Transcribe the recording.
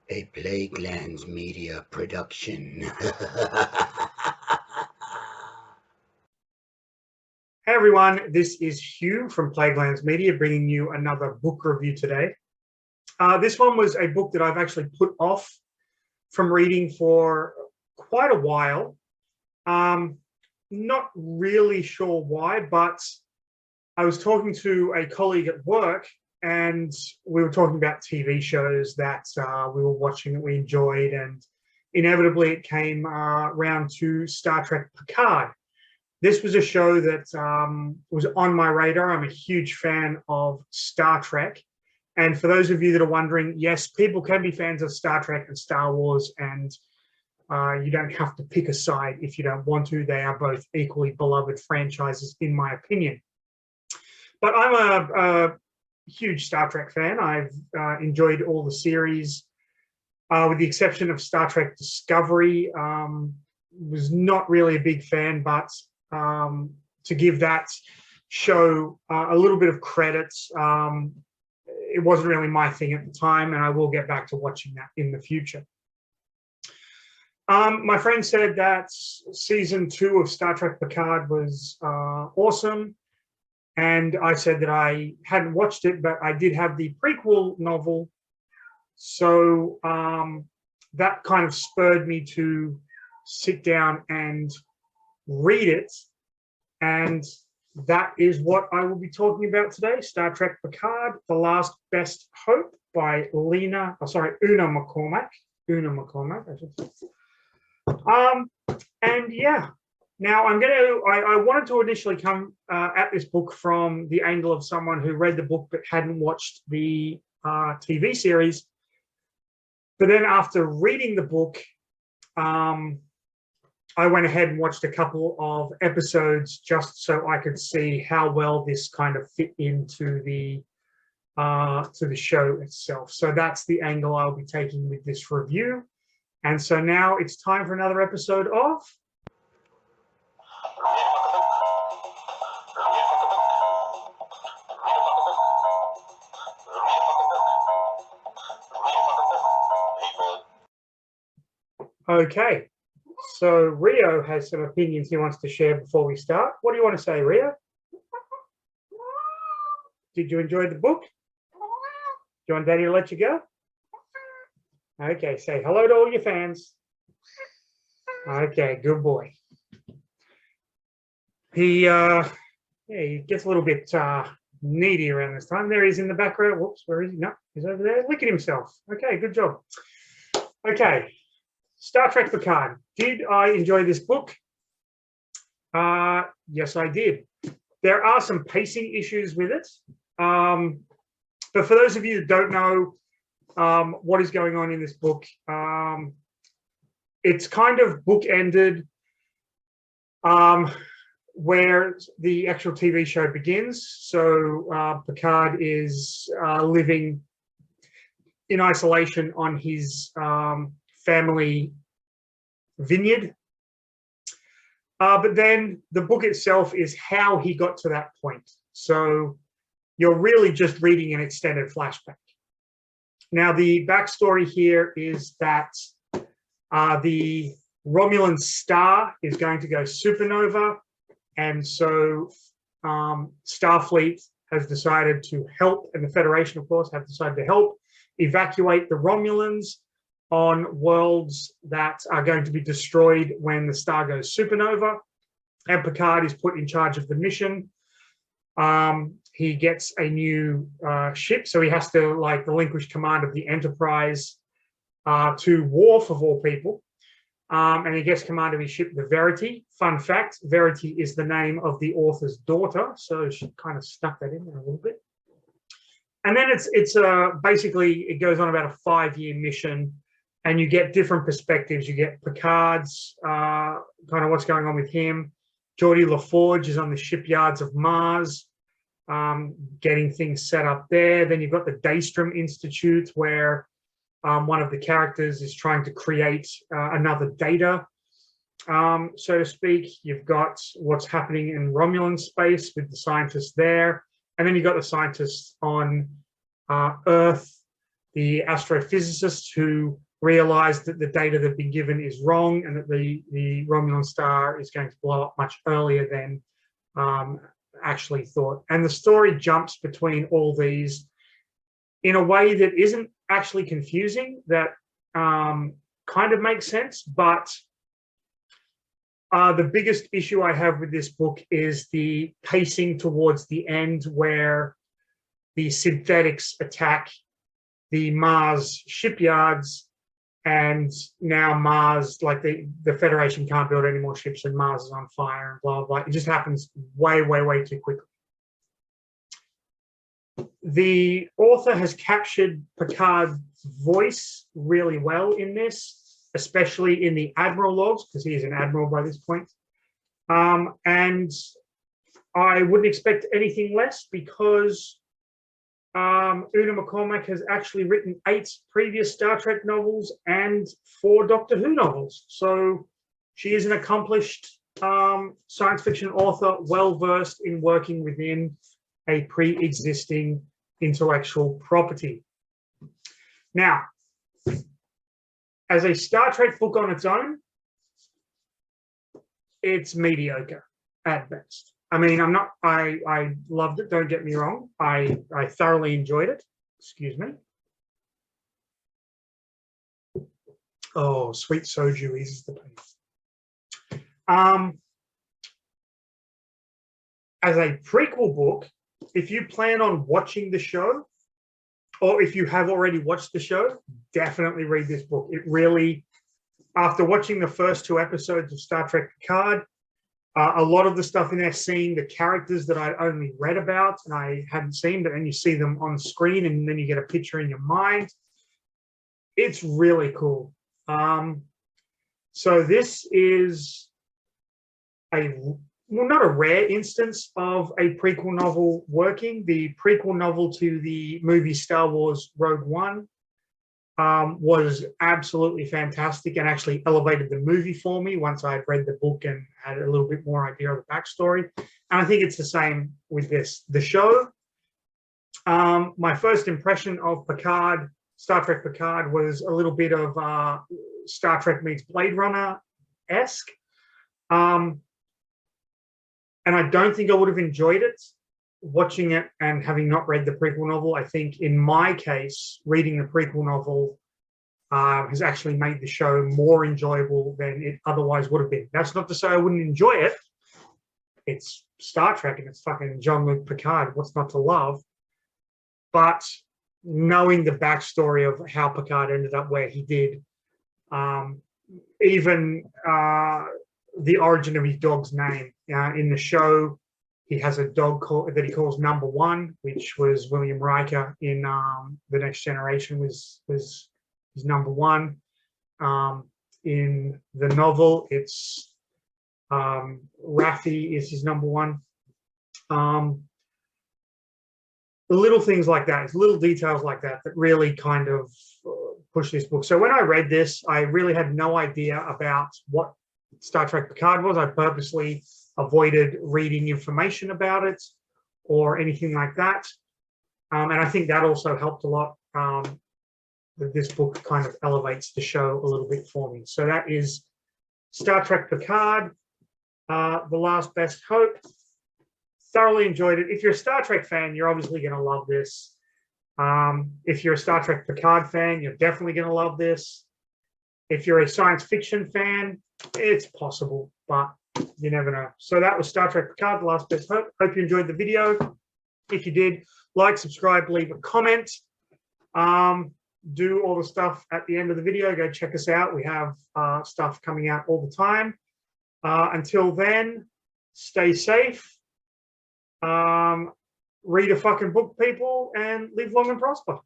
A Plaguelands Media production. Hey everyone, this is Hugh from Plaguelands Media bringing you another book review today. This one was a book that I've actually put off from reading for quite a while. Not really sure why, but I was talking to a colleague at work and we were talking about TV shows that we were watching that we enjoyed, and inevitably it came round to Star Trek Picard. This was a show that was on my radar. I'm a huge fan of Star Trek. And for those of you that are wondering, yes, people can be fans of Star Trek and Star Wars, and you don't have to pick a side if you don't want to. They are both equally beloved franchises, in my opinion. But I'm a huge Star Trek fan. I've enjoyed all the series, with the exception of Star Trek Discovery. Was not really a big fan, but to give that show a little bit of credit, it wasn't really my thing at the time, and I will get back to watching that in the future. My friend said that season 2 of Star Trek Picard was awesome, and I said that I hadn't watched it, but I did have the prequel novel, so that kind of spurred me to sit down and read it, and that is what I will be talking about today. Star Trek Picard, The Last Best Hope by Una McCormack. Una McCormack, I should say. And yeah, now I wanted to initially come at this book from the angle of someone who read the book but hadn't watched the TV series. But then after reading the book, I went ahead and watched a couple of episodes just so I could see how well this kind of fit into the show itself. So that's the angle I'll be taking with this review. And so now it's time for another episode of Okay. So Rio has some opinions he wants to share before we start. What do you want to say, Rio? Did you enjoy the book? Do you want Daddy to let you go? Okay, say hello to all your fans. Okay, good boy. He gets a little bit needy around this time. There he is in the background. Whoops, where is he? No, he's over there licking himself. Okay, good job. Okay. Star Trek Picard. Did I enjoy this book? Yes, I did. There are some pacing issues with it. But for those of you that don't know what is going on in this book, it's kind of bookended where the actual TV show begins. So Picard is living in isolation on his family vineyard, but then the book itself is how he got to that point. So you're really just reading an extended flashback. Now the backstory here is that the Romulan star is going to go supernova, and so Starfleet has decided to help, and the Federation of course have decided to help evacuate the Romulans on worlds that are going to be destroyed when the star goes supernova, and Picard is put in charge of the mission. He gets a new ship, so he has to relinquish command of the Enterprise to Worf, of all people, and he gets command of his ship, the Verity. Fun fact, Verity is the name of the author's daughter, so she kind of stuck that in there a little bit. And then it's basically, it goes on about a 5-year mission, and you get different perspectives. You get Picard's kind of what's going on with him. Geordi LaForge is on the shipyards of Mars, getting things set up there. Then you've got the Daystrom Institute, where one of the characters is trying to create another Data, so to speak. You've got what's happening in Romulan space with the scientists there. And then you've got the scientists on Earth the astrophysicists who realized that the data they've been given is wrong and that the Romulan star is going to blow up much earlier than actually thought. And the story jumps between all these in a way that isn't actually confusing, that kind of makes sense. But the biggest issue I have with this book is the pacing towards the end, where the synthetics attack the Mars shipyards, and now Mars, like the Federation can't build any more ships and Mars is on fire and blah, blah. It just happens way, way, way too quickly. The author has captured Picard's voice really well in this, especially in the Admiral logs, because he is an Admiral by this point. And I wouldn't expect anything less, because Una McCormack has actually written 8 previous Star Trek novels and 4 Doctor Who novels. So she is an accomplished science fiction author, well-versed in working within a pre-existing intellectual property. Now, as a Star Trek book on its own, it's mediocre at best. I mean, I loved it, don't get me wrong. I thoroughly enjoyed it. Excuse me. Oh, sweet soju eases the pain. As a prequel book, if you plan on watching the show, or if you have already watched the show, definitely read this book. It really, after watching the first 2 episodes of Star Trek Picard, a lot of the stuff in there, seeing the characters that I'd only read about and I hadn't seen, but then you see them on screen and then you get a picture in your mind. It's really cool. So this is not a rare instance of a prequel novel working. The prequel novel to the movie Star Wars Rogue One was absolutely fantastic and actually elevated the movie for me once I had read the book and had a little bit more idea of the backstory. And I think it's the same with this. The show, my first impression of Picard, Star Trek Picard, was a little bit of Star Trek meets Blade Runner-esque. And I don't think I would have enjoyed it watching it and having not read the prequel novel. I think in my case, reading the prequel novel has actually made the show more enjoyable than it otherwise would have been. That's not to say I wouldn't enjoy it. It's Star Trek and it's fucking Jean-Luc Picard. What's not to love? But knowing the backstory of how Picard ended up where he did, even the origin of his dog's name. In the show, he has a dog that he calls Number One, which was William Riker in The Next Generation was his number one. In the novel, it's Raffi is his number one. Little things like that, it's little details like that that really kind of push this book. So when I read this, I really had no idea about what Star Trek Picard was. I purposely avoided reading information about it or anything like that. And I think that also helped a lot, that this book kind of elevates the show a little bit for me. So that is Star Trek Picard, The Last Best Hope. Thoroughly enjoyed it. If you're a Star Trek fan, you're obviously going to love this. If you're a Star Trek Picard fan, you're definitely going to love this. If you're a science fiction fan, it's possible, but you never know. So that was Star Trek Picard, The Last Best Hope. Hope you enjoyed the video. If you did, like, subscribe, leave a comment. Do all the stuff at the end of the video. Go check us out. We have stuff coming out all the time. Until then, stay safe. Read a fucking book, people, and live long and prosper.